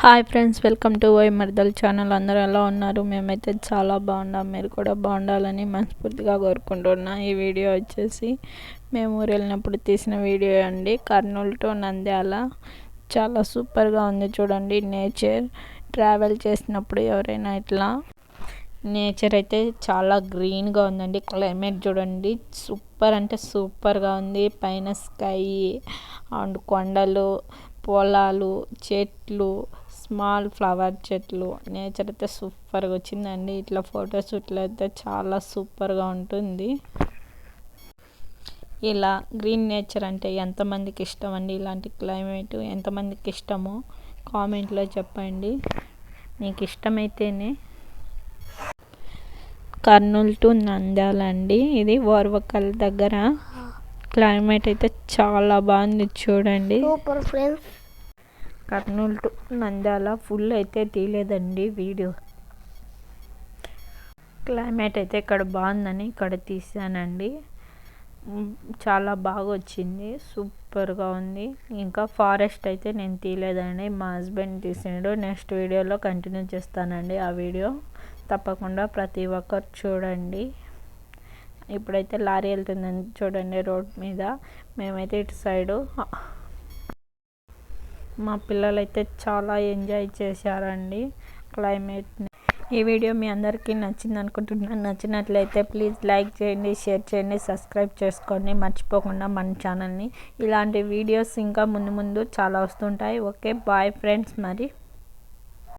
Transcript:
Hi friends, welcome to Y Mardal channel. అందరూ ఎలా ఉన్నారు? మేమైతే చాలా బాగున్నాం. మీరు కూడా బాగుండాలని మనస్ఫూర్తిగా కోరుకుంటున్నా. ఈ వీడియో వచ్చేసి మేము ఊరు వెళ్ళినప్పుడు తీసిన వీడియో అండి. కర్నూలు టు నంద్యాల. చాలా సూపర్గా ఉంది చూడండి. నేచర్ ట్రావెల్ చేసినప్పుడు ఎవరైనా ఇట్లా నేచర్ అయితే చాలా గ్రీన్గా ఉందండి. క్లైమేట్ చూడండి, సూపర్ అంటే సూపర్గా ఉంది. పైన స్కై అండ్ కొండలు, పొలాలు, చెట్లు, స్మాల్ ఫ్లవర్ చెట్లు, నేచర్ అయితే సూపర్గా వచ్చిందండి. ఇట్లా ఫోటోషూట్లు అయితే చాలా సూపర్గా ఉంటుంది. ఇలా గ్రీన్ నేచర్ అంటే ఎంతమందికి ఇష్టం అండి? ఇలాంటి క్లైమేట్ ఎంతమందికి ఇష్టమో కామెంట్లో చెప్పండి. మీకు ఇష్టమైతేనే. కర్నూలు టు నంద్యాల అండి. ఇది ఓర్వకల్ దగ్గర. క్లైమేట్ అయితే చాలా బాగుంది చూడండి. Super friends. Kurnool to Nandyal full అయితే తీయలేదండి వీడియో. క్లైమేట్ అయితే ఇక్కడ బాగుందని ఇక్కడ తీసానండి. చాలా బాగా వచ్చింది, సూపర్గా ఉంది. ఇంకా ఫారెస్ట్ అయితే నేను తీయలేదండి, మా హస్బెండ్ తీసాడు. నెక్స్ట్ వీడియోలో కంటిన్యూ చేస్తానండి ఆ వీడియో. తప్పకుండా ప్రతి ఒక్కరు చూడండి. ఇప్పుడైతే లారీ వెళ్తుందని చూడండి రోడ్ మీద. మేమైతే ఇటు సైడు మా పిల్లలైతే చాలా ఎంజాయ్ చేశారండి క్లైమేట్ని. ఈ వీడియో మీ అందరికీ నచ్చింది అనుకుంటున్నాను. నచ్చినట్లయితే ప్లీజ్ లైక్ చేయండి, షేర్ చేయండి, సబ్స్క్రైబ్ చేసుకోండి మర్చిపోకుండా మన ఛానల్ని. ఇలాంటి వీడియోస్ ఇంకా ముందు చాలా వస్తుంటాయి. Okay, bye friends. మరి